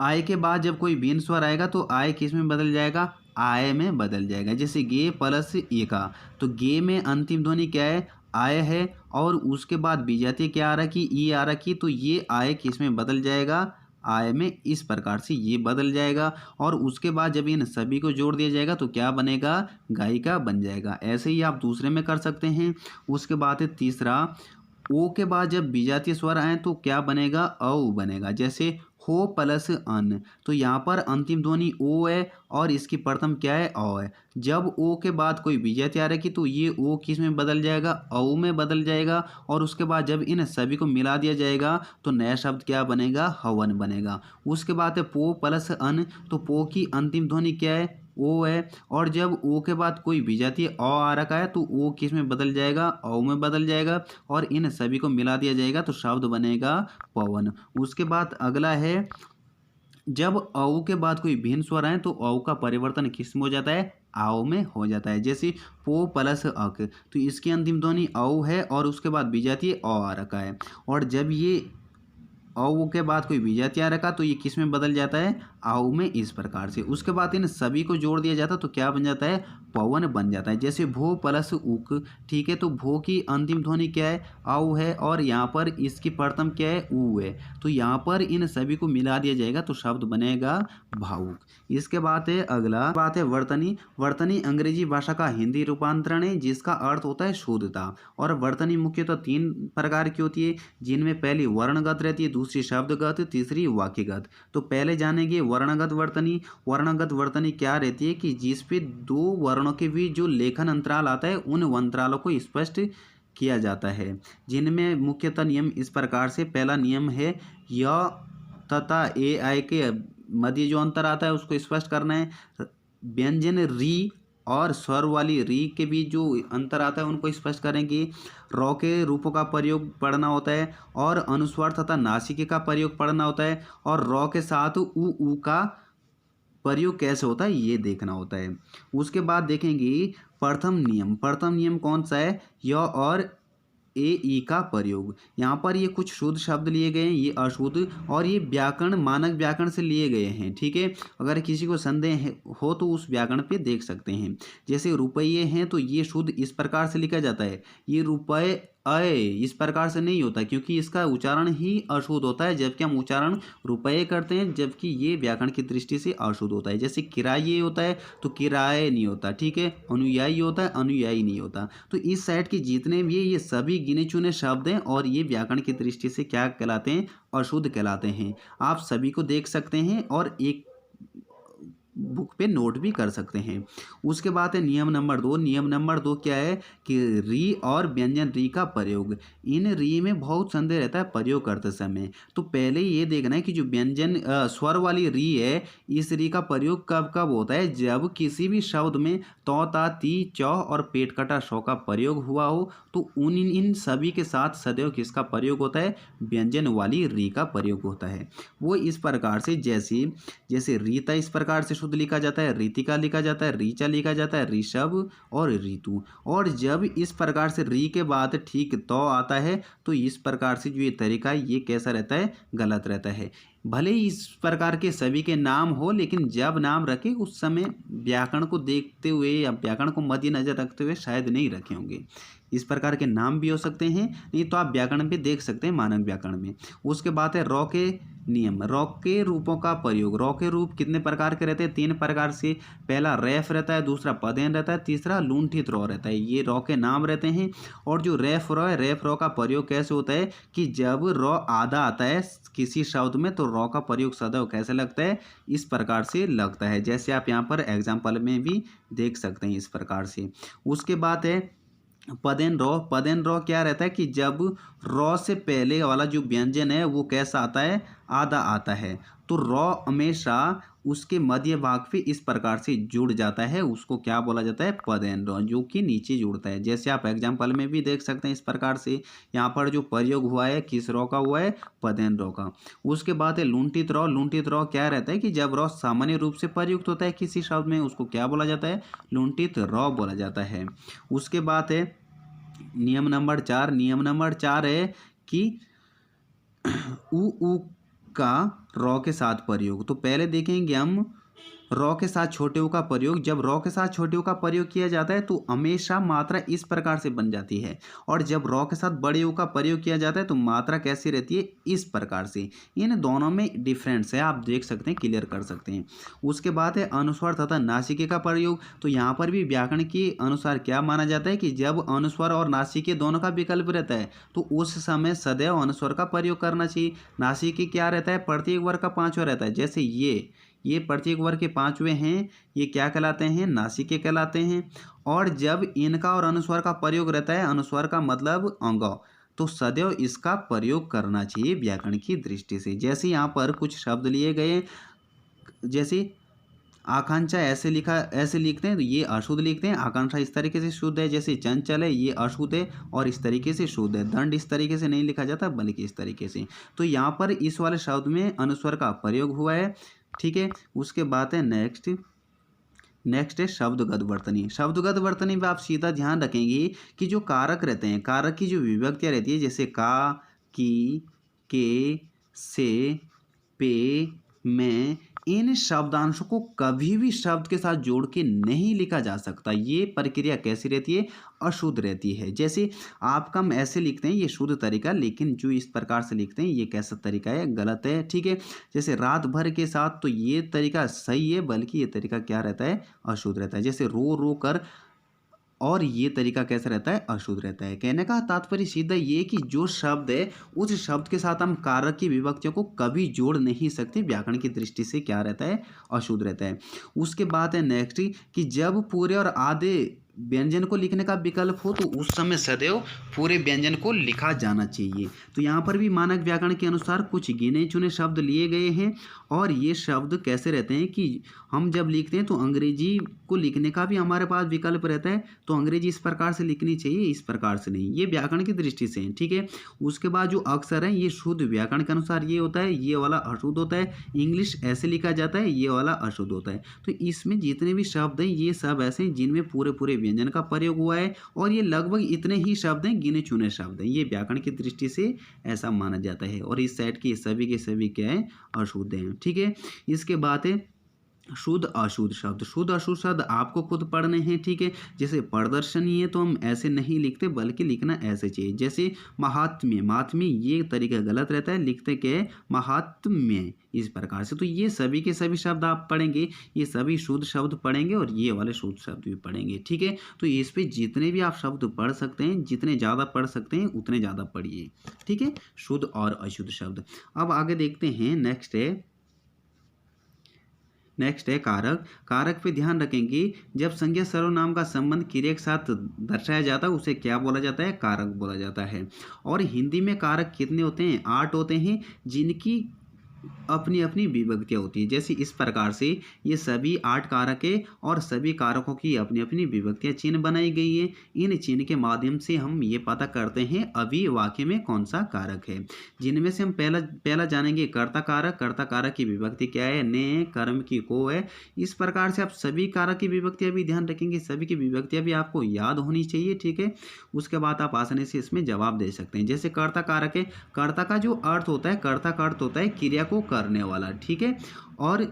आय के बाद जब कोई भिन्न स्वर आएगा तो आय किस में बदल जाएगा, आय में बदल जाएगा। जैसे गे प्लस एका। तो गे में अंतिम ध्वनि क्या है, आय है। और उसके बाद विजातीय क्या आ रहा कि ई आ रहा कि, तो ये आय किस में बदल जाएगा, आय में। इस प्रकार से ये बदल जाएगा। और उसके बाद जब इन सभी को जोड़ दिया जाएगा तो क्या बनेगा, गायिका बन जाएगा। ऐसे ही आप दूसरे में कर सकते हैं। उसके बाद है तीसरा ओ के बाद जब विजातीय स्वर आए तो क्या बनेगा, औ बनेगा। जैसे हो प्लस अन। तो यहाँ पर अंतिम ध्वनि ओ है और इसकी प्रथम क्या है, अ है। जब ओ के बाद कोई विजातीय आ रही तो ये ओ किस में बदल जाएगा, औ में बदल जाएगा। और उसके बाद जब इन सभी को मिला दिया जाएगा तो नया शब्द क्या बनेगा, हवन बनेगा। उसके बाद है पो प्लस अन। तो पो की अंतिम ध्वनि क्या है, ओ है। और जब ओ के बाद कोई विजातीय अ आ रखा है तो ओ किस में बदल जाएगा, औ में बदल जाएगा। और इन सभी को मिला दिया जाएगा तो शब्द बनेगा पवन। उसके बाद अगला है जब औ के बाद कोई भिन्न स्वर आए तो औ का परिवर्तन किस में हो जाता है, आओ में हो जाता है। जैसे पो प्लस अक। तो इसकी अंतिम ध्वनि औ है और उसके बाद विजातीय अ आ रखा है। और जब ये औ के बाद कोई विजातीय आ रखा तो ये किस में बदल जाता है, आओ में। इस प्रकार से उसके बाद इन सभी को जोड़ दिया जाता तो क्या बन जाता है, पवन बन जाता है। जैसे भो प्लस उक। ठीक है, तो भो की अंतिम ध्वनि क्या है, आओ है। और यहाँ पर इसकी प्रथम क्या है, ऊ है। तो यहाँ पर इन सभी को मिला दिया जाएगा तो शब्द बनेगा भावुक। इसके बाद है अगला बात है वर्तनी। वर्तनी अंग्रेजी भाषा का हिंदी रूपांतरण है जिसका अर्थ होता है शुद्धता। और वर्तनी मुख्यतः 3 प्रकार की होती है जिनमें पहली वर्णगत रहती है, दूसरी शब्दगत, तीसरी वाक्यगत। तो पहले जानेंगे वर्णगत वर्तनी। वर्णगत वर्तनी क्या रहती है कि जिस पे 2 वर्णों के बीच जो लेखन अंतराल आता है उन अंतरालों को स्पष्ट किया जाता है, जिनमें मुख्यतः नियम इस प्रकार से। पहला नियम है य तथा ए आई के मध्य जो अंतर आता है उसको स्पष्ट करना है। व्यंजन री और स्वर वाली री के बीच जो अंतर आता है उनको स्पष्ट करेंगे। रॉ के रूपों का प्रयोग पढ़ना होता है और अनुस्वार तथा नासिके का प्रयोग पढ़ना होता है, और रॉ के साथ ऊ का प्रयोग कैसे होता है ये देखना होता है। उसके बाद देखेंगे प्रथम नियम। प्रथम नियम कौन सा है? य और ए ई का प्रयोग। यहाँ पर ये कुछ शुद्ध शब्द लिए गए हैं, ये अशुद्ध, और ये व्याकरण मानक व्याकरण से लिए गए हैं। ठीक है, अगर किसी को संदेह हो तो उस व्याकरण पे देख सकते हैं। जैसे रुपये हैं तो ये शुद्ध इस प्रकार से लिखा जाता है, ये रुपये अय इस प्रकार से नहीं होता, क्योंकि इसका उच्चारण ही अशुद्ध होता है, जबकि हम उच्चारण रुपये करते हैं, जबकि ये व्याकरण की दृष्टि से अशुद्ध होता है। जैसे किराए होता है तो किराए नहीं होता। ठीक है, अनुयायी होता है, अनुयायी नहीं होता। तो इस साइड के जितने भी ये सभी गिने चुने शब्द हैं और ये व्याकरण की दृष्टि से क्या कहलाते हैं? अशुद्ध कहलाते हैं। आप सभी को देख सकते हैं और एक बुक पे नोट भी कर सकते हैं। उसके बाद है नियम नंबर 2। नियम नंबर 2 क्या है कि री और व्यंजन री का प्रयोग। इन री में बहुत संदेह रहता है प्रयोग करते समय। तो पहले ये देखना है कि जो व्यंजन स्वर वाली री है, इस री का प्रयोग कब कब होता है? जब किसी भी शब्द में तौ ता ती चौ और पेट कटा शौ का प्रयोग हुआ हो, तो इन सभी के साथ सदैव किसका प्रयोग होता है? व्यंजन वाली री का प्रयोग होता है। वो इस प्रकार से जैसे रीता इस प्रकार से शुद्ध लिखा जाता है, रीतिका लिखा जाता है, रीचा लिखा जाता है, ऋषभ और ऋतु। और जब इस प्रकार से री के बाद ठीक तो आता है तो इस प्रकार से जो ये तरीका है ये कैसा रहता है? गलत रहता है। भले ही इस प्रकार के सभी के नाम हो, लेकिन जब नाम रखे उस समय व्याकरण को देखते हुए या व्याकरण को मद्देनजर रखते हुए शायद नहीं रखे होंगे। इस प्रकार के नाम भी हो सकते हैं, नहीं तो आप व्याकरण पे देख सकते हैं मानक व्याकरण में। उसके बाद है रॉ के नियम। रॉ के रूपों का प्रयोग। रॉ के रूप कितने प्रकार के रहते हैं? 3 प्रकार से। पहला रेफ रहता है, दूसरा पदेन रहता है, तीसरा लुंठित रॉ रहता है। ये रॉ के नाम रहते हैं। और जो रेफ रॉ है, रेफ रॉ का प्रयोग कैसे होता है कि जब रॉ आधा आता है किसी शब्द में तो रॉ का प्रयोग सदैव कैसे लगता है? इस प्रकार से लगता है, जैसे आप यहाँ पर एग्जाम्पल में भी देख सकते हैं इस प्रकार से। उसके बाद है पदेन रॉ। पदेन रॉ क्या रहता है कि जब रॉ से पहले वाला जो व्यंजन है वो कैसा आता है? आधा आता है। तो रॉ हमेशा उसके मध्य भाग पे इस प्रकार से जुड़ जाता है, उसको क्या बोला जाता है? पदेन रॉ, जो कि नीचे जुड़ता है। जैसे आप एग्जाम्पल में भी देख सकते हैं इस प्रकार से। यहाँ पर जो प्रयोग हुआ है किस रॉ का हुआ है? पदेन रॉ का। उसके बाद है लुंठित रॉ। लुंठित रॉ क्या रहता है कि जब रॉ सामान्य रूप से प्रयुक्त होता है किसी शब्द में, उसको क्या बोला जाता है? लुंठित रॉ बोला जाता है। उसके बाद है नियम नंबर 4। नियम नंबर 4 है कि ऊ का रॉ के साथ प्रयोग। तो पहले देखेंगे हम रॉ के साथ छोटे ऊ का प्रयोग। जब रॉ के साथ छोटे ऊ का प्रयोग किया जाता है तो हमेशा मात्रा इस प्रकार से बन जाती है, और जब रॉ के साथ बड़े ऊ का प्रयोग किया जाता है तो मात्रा कैसी रहती है? इस प्रकार से। इन दोनों में डिफरेंस है, आप देख सकते हैं, क्लियर कर सकते हैं। उसके बाद है अनुस्वार तथा नासिके का प्रयोग। तो यहाँ पर भी व्याकरण के अनुसार क्या माना जाता है कि जब अनुस्वार और नासिके दोनों का विकल्प रहता है तो उस समय सदैव अनुस्वार का प्रयोग करना चाहिए। नासिके क्या रहता है? प्रत्येक वर्ग का 5वां रहता है। जैसे ये प्रत्येक वर्ग के 5वें हैं, ये क्या कहलाते हैं? नासिके कहलाते हैं। और जब इनका और अनुस्वार का प्रयोग रहता है, अनुस्वार का मतलब अंग, तो सदैव इसका प्रयोग करना चाहिए व्याकरण की दृष्टि से। जैसे यहाँ पर कुछ शब्द लिए गए, जैसे आकांक्षा ऐसे लिखते हैं तो ये अशुद्ध लिखते हैं। आकांक्षा इस तरीके से शुद्ध है। जैसे चंचल है, ये अशुद्ध है और इस तरीके से शुद्ध है। दंड इस तरीके से नहीं लिखा जाता बल्कि इस तरीके से। तो यहाँ पर इस वाले शब्द में अनुस्वार का प्रयोग हुआ है। ठीक है, उसके बाद है नेक्स्ट है शब्दगत वर्तनी। शब्दगत वर्तनी में आप सीधा ध्यान रखेंगे कि जो कारक रहते हैं, कारक की जो विभक्तियाँ रहती है, जैसे का, की, के, से, पे, में, इन शब्दांशों को कभी भी शब्द के साथ जोड़ के नहीं लिखा जा सकता। ये प्रक्रिया कैसी रहती है? अशुद्ध रहती है। जैसे आप कम ऐसे लिखते हैं, ये शुद्ध तरीका, लेकिन जो इस प्रकार से लिखते हैं ये कैसा तरीका है? गलत है। ठीक है, जैसे रात भर के साथ, तो ये तरीका सही है, बल्कि ये तरीका क्या रहता है? अशुद्ध रहता है। जैसे रो रो कर, और ये तरीका कैसा रहता है? अशुद्ध रहता है। कहने का तात्पर्य सीधा ये कि जो शब्द है उस शब्द के साथ हम कारक की विभक्तियों को कभी जोड़ नहीं सकते। व्याकरण की दृष्टि से क्या रहता है? अशुद्ध रहता है। उसके बाद है नेक्स्ट कि जब पूरे और आधे व्यंजन को लिखने का विकल्प हो तो उस समय सदैव पूरे व्यंजन को लिखा जाना चाहिए। तो यहाँ पर भी मानक व्याकरण के अनुसार कुछ गिने चुने शब्द लिए गए हैं और ये शब्द कैसे रहते हैं कि हम जब लिखते हैं तो अंग्रेजी को लिखने का भी हमारे पास विकल्प रहता है, तो अंग्रेजी इस प्रकार से लिखनी चाहिए, इस प्रकार से नहीं। ये व्याकरण की दृष्टि से है, ठीक है। उसके बाद जो अक्षर हैं ये शुद्ध व्याकरण के अनुसार ये होता है, ये वाला अशुद्ध होता है। इंग्लिश ऐसे लिखा जाता है, ये वाला अशुद्ध होता है। तो इसमें जितने भी शब्द हैं ये सब ऐसे हैं जिनमें पूरे पूरे व्यंजन का प्रयोग हुआ है और ये लगभग इतने ही शब्द हैं, गिने चुने शब्द हैं। ये व्याकरण की दृष्टि से ऐसा माना जाता है और इस सेट के सभी क्या है, अशुद्ध हैं, ठीक है। इसके बाद है शुद्ध अशुद्ध शब्द। शुद्ध अशुद्ध शब्द आपको खुद पढ़ने हैं, ठीक है। जैसे प्रदर्शनीय तो हम ऐसे नहीं लिखते बल्कि लिखना ऐसे चाहिए। जैसे महात्म्य, महात्म्य ये तरीका गलत रहता है, लिखते क्या है, महात्म्य, इस प्रकार से। तो ये सभी के सभी शब्द आप पढ़ेंगे, ये सभी शुद्ध शब्द पढ़ेंगे और ये वाले शुद्ध शब्द भी पढ़ेंगे, ठीक है। तो इस पे जितने भी आप शब्द पढ़ सकते हैं, जितने ज़्यादा पढ़ सकते हैं उतने ज़्यादा पढ़िए, ठीक है, शुद्ध और अशुद्ध शब्द। अब आगे देखते हैं, नेक्स्ट है कारक। कारक पे ध्यान रखेंगे, जब संज्ञा सर्वनाम का संबंध क्रिया के साथ दर्शाया जाता है उसे क्या बोला जाता है, कारक बोला जाता है। और हिंदी में कारक कितने होते हैं, 8 होते हैं, जिनकी अपनी अपनी विभक्तियाँ होती है। जैसे इस प्रकार से ये सभी 8 कारक है और सभी कारकों की अपनी अपनी विभक्तियाँ चिन्ह बनाई गई है। इन चिन्ह के माध्यम से हम ये पता करते हैं अभी वाक्य में कौन सा कारक है, जिनमें से हम पहला जानेंगे कर्ता कारक। कर्ता कारक की विभक्ति क्या है, ने, कर्म की को है। इस प्रकार से आप सभी कारक की विभक्तियाँ भी ध्यान रखेंगे, सभी की विभक्तियाँ भी आपको याद होनी चाहिए, ठीक है। उसके बाद आप आसानी से इसमें जवाब दे सकते हैं। जैसे कर्ता कारक है, कर्ता का जो अर्थ होता है, कर्ता का अर्थ होता है क्रिया को करने वाला, ठीक है। और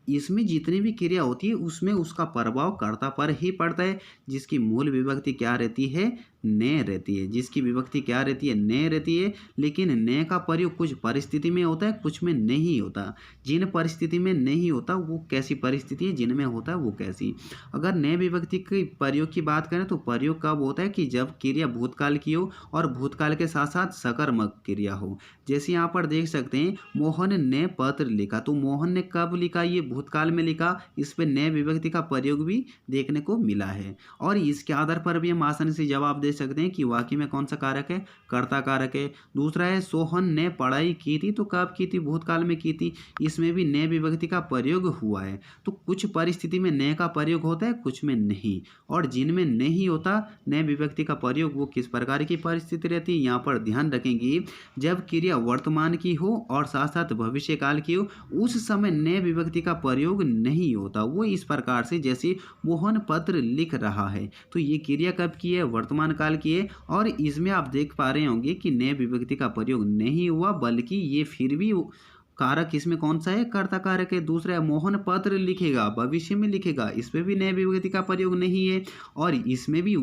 इसमें जितनी भी क्रिया होती है उसमें उसका प्रभाव कर्ता पर ही पड़ता है, जिसकी मूल विभक्ति क्या रहती है, ने रहती है। जिसकी विभक्ति क्या रहती है, ने रहती है। लेकिन ने का प्रयोग कुछ परिस्थिति में होता है, कुछ में नहीं होता। जिन परिस्थिति में नहीं होता वो कैसी परिस्थिति है, जिनमें होता है वो कैसी। अगर ने विभक्ति के प्रयोग की बात करें तो प्रयोग कब होता है कि जब क्रिया भूतकाल की हो और भूतकाल के साथ साथ सकर्मक क्रिया हो। जैसे यहाँ पर देख सकते हैं, मोहन ने पत्र लिखा, तो मोहन ने कब लिखा, ये भूतकाल में लिखा। इस पर ने विभक्ति का प्रयोग भी देखने को मिला है और इसके आधार पर भी हम आसानी से जवाब दे सकते हैं कि वाक्य में कौन सा कारक है, कर्ता कारक है। दूसरा है, सोहन ने पढ़ाई की थी, तो कब की थी, भूतकाल में की थी। इसमें भी ने विभक्ति का प्रयोग हुआ है। तो कुछ परिस्थिति में ने का प्रयोग होता है, कुछ में नहीं। और जिनमें नहीं होता ने विभक्ति का प्रयोग, वो किस प्रकार की परिस्थिति रहती है, यहाँ पर ध्यान रखेंगे। जब क्रिया वर्तमान की हो और साथ साथ भविष्य काल की हो, उस समय ने विभक्ति का प्रयोग नहीं होता। वो इस प्रकार से, जैसे मोहन पत्र लिख रहा है, तो ये क्रिया कब की है, वर्तमान काल की है। और इसमें आप देख पा रहे होंगे कि ने विभक्ति का प्रयोग नहीं हुआ, बल्कि ये फिर भी कारक इसमें कौन सा है, कर्ता कारक है। दूसरा है, मोहन पत्र लिखेगा, भविष्य में लिखेगा, इसमें भी ने विभक्ति का प्रयोग नहीं है और इसमें भी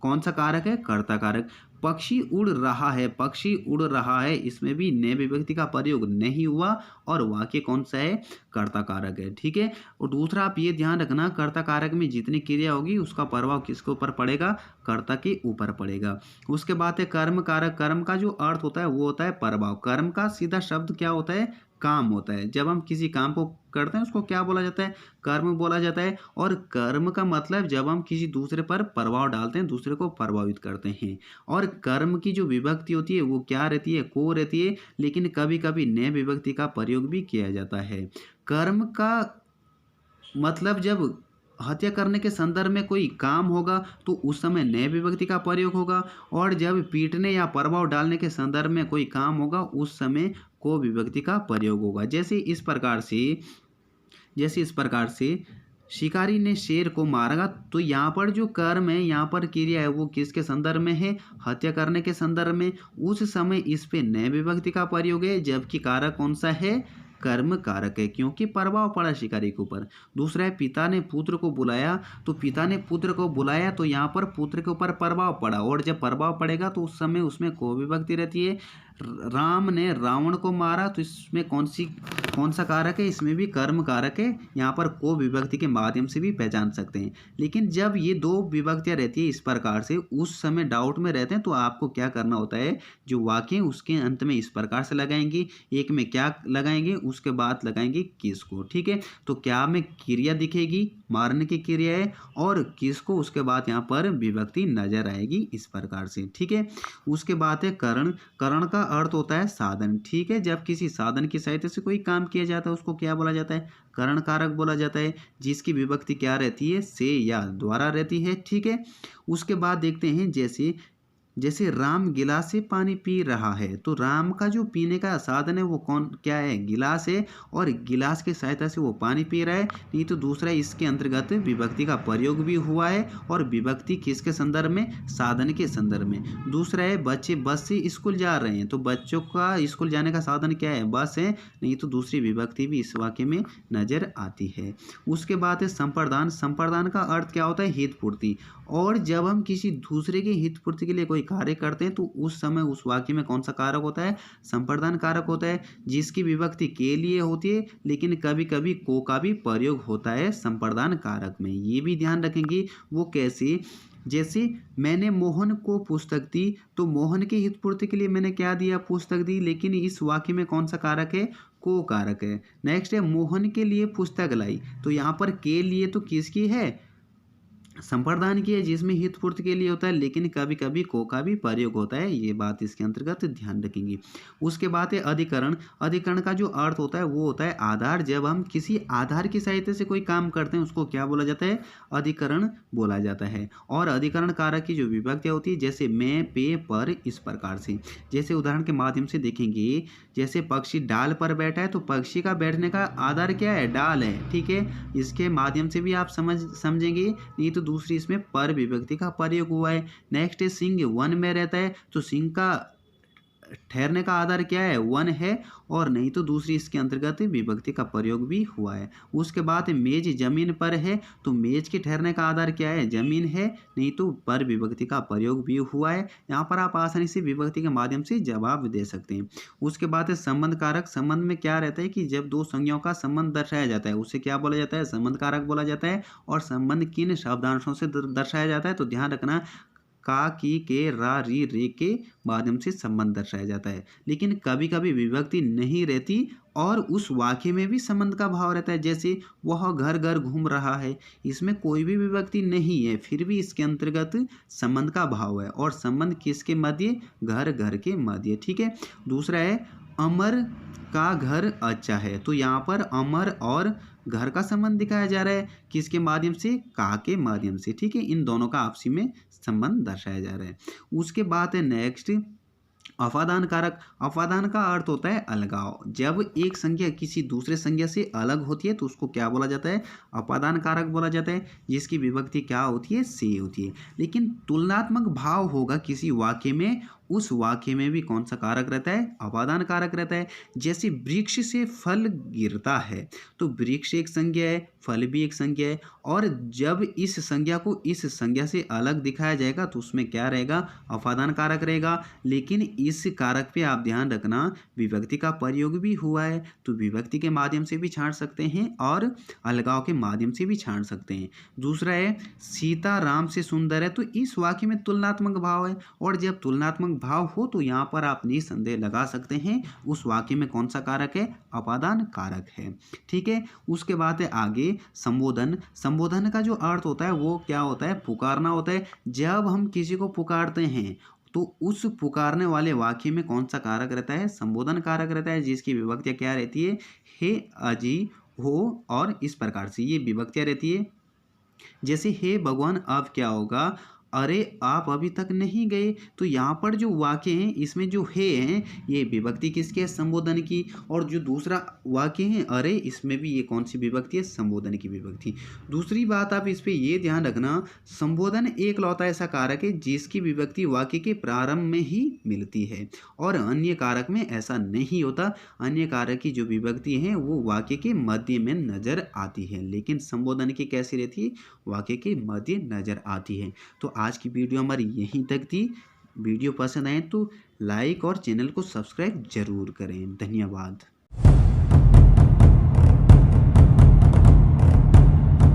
कौन सा कारक है, कर्ता कारक। पक्षी उड़ रहा है, पक्षी उड़ रहा है, इसमें भी ने विभक्ति का प्रयोग नहीं हुआ और वाक्य कौन सा है, कर्ता कारक है, ठीक है। और दूसरा आप ये ध्यान रखना, कर्ता कारक में जितनी क्रिया होगी उसका प्रभाव किसके ऊपर पड़ेगा, कर्ता के ऊपर पड़ेगा। उसके बाद है कर्म कारक। कर्म का जो अर्थ होता है वो होता है प्रभाव। कर्म का सीधा शब्द क्या होता है, काम होता है। जब हम किसी काम को करते हैं उसको क्या बोला जाता है, कर्म बोला जाता है। और कर्म का मतलब जब हम किसी दूसरे पर प्रभाव डालते हैं, दूसरे को प्रभावित करते हैं। और कर्म की जो विभक्ति होती है वो क्या रहती है, को रहती है। लेकिन कभी कभी ने विभक्ति का प्रयोग भी किया जाता है। कर्म का मतलब जब हत्या करने के संदर्भ में कोई काम होगा तो उस समय ने विभक्ति का प्रयोग होगा, और जब पीटने या प्रभाव डालने के संदर्भ में कोई काम होगा उस समय को विभक्ति का प्रयोग होगा। जैसे इस प्रकार से शिकारी ने शेर को मारा, तो यहाँ पर जो कर्म है, यहाँ पर क्रिया है, वो किसके संदर्भ में है, हत्या करने के संदर्भ में। उस समय इस पे ने विभक्ति का प्रयोग है, जबकि कारक कौन सा है, कर्म कारक है, क्योंकि प्रभाव पड़ा शिकारी के ऊपर। दूसरा है, पिता ने पुत्र को बुलाया, तो पिता ने पुत्र को बुलाया, तो यहाँ पर पुत्र के ऊपर प्रभाव पड़ा, और जब प्रभाव पड़ेगा तो उस समय उसमें को विभक्ति रहती है। राम ने रावण को मारा, तो इसमें कौन सी कौन सा कारक है, इसमें भी कर्म कारक है। यहाँ पर को विभक्ति के माध्यम से भी पहचान सकते हैं। लेकिन जब ये दो विभक्तियाँ रहती है इस प्रकार से, उस समय डाउट में रहते हैं तो आपको क्या करना होता है, जो वाक्य है उसके अंत में इस प्रकार से लगाएंगे, एक में क्या लगाएंगे, उसके बाद लगाएंगे किसको। ठीक है, तो क्या में क्रिया दिखेगी, मारने की क्रिया है, और किसको, उसके बाद यहाँ पर विभक्ति नजर आएगी इस प्रकार से। ठीक है, उसके बाद है करण। करण का अर्थ होता है साधन। ठीक है, जब किसी साधन की सहायता से कोई काम किया जाता है उसको क्या बोला जाता है, करण कारक बोला जाता है, जिसकी विभक्ति क्या रहती है, से या द्वारा रहती है। ठीक है, उसके बाद देखते हैं जैसे राम गिलास से पानी पी रहा है, तो राम का जो पीने का साधन है वो क्या है, गिलास है, और गिलास की सहायता से वो पानी पी रहा है। नहीं तो दूसरा इसके अंतर्गत विभक्ति का प्रयोग भी हुआ है, और विभक्ति किसके संदर्भ में, साधन के संदर्भ में। दूसरा है बच्चे बस से स्कूल जा रहे हैं, तो बच्चों का स्कूल जाने का साधन क्या है, बस है। नहीं तो दूसरी विभक्ति भी इस वाक्य में नजर आती है। उसके बाद है संप्रदान। संप्रदान का अर्थ क्या होता है, हित पूर्ति। और जब हम किसी दूसरे के हित पूर्ति के लिए कोई कार्य करते हैं तो उस समय उस वाक्य में कौन सा कारक होता है, संप्रदान कारक होता है, जिसकी विभक्ति के लिए होती है, लेकिन कभी कभी को का भी प्रयोग होता है संप्रदान कारक में। ये भी ध्यान रखेंगे। वो कैसे, जैसे मैंने मोहन को पुस्तक दी, तो मोहन के हित पूर्ति के लिए मैंने क्या दिया, पुस्तक दी, लेकिन इस वाक्य में कौन सा कारक है, को कारक है। नेक्स्ट है मोहन के लिए पुस्तक लाई, तो यहाँ पर के लिए तो किसकी है, संप्रदान की है, जिसमें हित पूर्ति के लिए होता है, लेकिन कभी कभी को का भी प्रयोग होता है। ये बात इसके अंतर्गत ध्यान रखेंगे। उसके बाद है अधिकरण। अधिकरण का जो अर्थ होता है वो होता है आधार। जब हम किसी आधार की सहायता से कोई काम करते हैं उसको क्या बोला जाता है, अधिकरण बोला जाता है। और अधिकरण कारक की जो विभक्तियाँ होती है, जैसे मैं, पे, पर, इस प्रकार से। जैसे उदाहरण के माध्यम से देखेंगे, जैसे पक्षी डाल पर बैठा है, तो पक्षी का बैठने का आधार क्या है, डाल है। ठीक है, इसके माध्यम से भी आप समझेंगे। नहीं तो दूसरी इसमें पर विभक्ति का प्रयोग हुआ है। नेक्स्ट है सिंह वन में रहता है, तो सिंह का ठहरने का आधार क्या है, वन है, और नहीं तो दूसरी इसके अंतर्गत विभक्ति का प्रयोग भी हुआ है। उसके बाद मेज जमीन पर है, तो मेज के ठहरने का आधार क्या है, जमीन है, नहीं तो पर विभक्ति का प्रयोग भी हुआ है। यहाँ पर आप आसानी से विभक्ति के माध्यम से जवाब दे सकते हैं। उसके बाद है संबंध कारक। संबंध में क्या रहता है कि जब दो संज्ञाओं का संबंध दर्शाया जाता है उसे क्या बोला जाता है, संबंध कारक बोला जाता है। और संबंध किन शब्दांशों से दर्शाया जाता है, तो ध्यान रखना, का, की, के, रा, री, रे के माध्यम से संबंध दर्शाया जाता है। लेकिन कभी कभी विभक्ति नहीं रहती और उस वाक्य में भी संबंध का भाव रहता है। जैसे वह घर घर घूम रहा है, इसमें कोई भी विभक्ति नहीं है, फिर भी इसके अंतर्गत संबंध का भाव है। और संबंध किसके मध्य, घर घर के मध्य। ठीक है, दूसरा है अमर का घर अच्छा है, तो यहाँ पर अमर और घर का संबंध दिखाया जा रहा है, किसके माध्यम से, का के माध्यम से। ठीक है, इन दोनों का आपसी में संबंध दर्शाया जा रहा है। उसके बाद है नेक्स्ट अपादान कारक। अपादान का अर्थ होता है अलगाव। जब एक संज्ञा किसी दूसरे संज्ञा से अलग होती है तो उसको क्या बोला जाता है, अपादान कारक बोला जाता है, जिसकी विभक्ति क्या होती है, से होती है। लेकिन तुलनात्मक भाव होगा किसी वाक्य में, उस वाक्य में भी कौन सा कारक रहता है, अपादान कारक रहता है। जैसे वृक्ष से फल गिरता है, तो वृक्ष एक संज्ञा है, फल भी एक संज्ञा है, और जब इस संज्ञा को इस संज्ञा से अलग दिखाया जाएगा तो उसमें क्या रहेगा, अपादान कारक रहेगा। लेकिन इस कारक पे आप ध्यान रखना, विभक्ति का प्रयोग भी हुआ है, तो विभक्ति के माध्यम से भी छांट सकते हैं और अलगाव के माध्यम से भी छांट सकते हैं। दूसरा है सीता राम से सुंदर है, तो इस वाक्य में तुलनात्मक भाव है, और जब तुलनात्मक भाव हो तो यहाँ पर आप निसंदेह लगा सकते हैं उस वाक्य में कौन सा कारक है, अपादान कारक है। ठीक है, उसके बाद है आगे संबोधन। संबोधन का जो अर्थ होता है वो क्या होता है, पुकारना होता है। जब हम किसी को पुकारते हैं तो उस पुकारने वाले वाक्य में कौन सा कारक रहता है, संबोधन कारक रहता है, जिसकी विभक्तियाँ क्या रहती है, हे, अजी, हो, और इस प्रकार से ये विभक्तियाँ रहती है। जैसे हे भगवान अब क्या होगा, अरे आप अभी तक नहीं गए, तो यहाँ पर जो वाक्य हैं इसमें जो हे हैं ये विभक्ति किसकी है, संबोधन की। और जो दूसरा वाक्य है अरे, इसमें भी ये कौन सी विभक्ति है, संबोधन की विभक्ति। दूसरी बात आप इस पे ये ध्यान रखना, संबोधन एक लौता ऐसा कारक है जिसकी विभक्ति वाक्य के प्रारंभ में ही मिलती है, और अन्य कारक में ऐसा नहीं होता। अन्य कारक की जो विभक्ति है वो वाक्य के मध्य में नजर आती है, लेकिन संबोधन की कैसी रहती है, वाक्य के मध्य नजर आती है। तो आज की वीडियो हमारी यहीं तक थी। वीडियो पसंद आए तो लाइक और चैनल को सब्सक्राइब जरूर करें। धन्यवाद।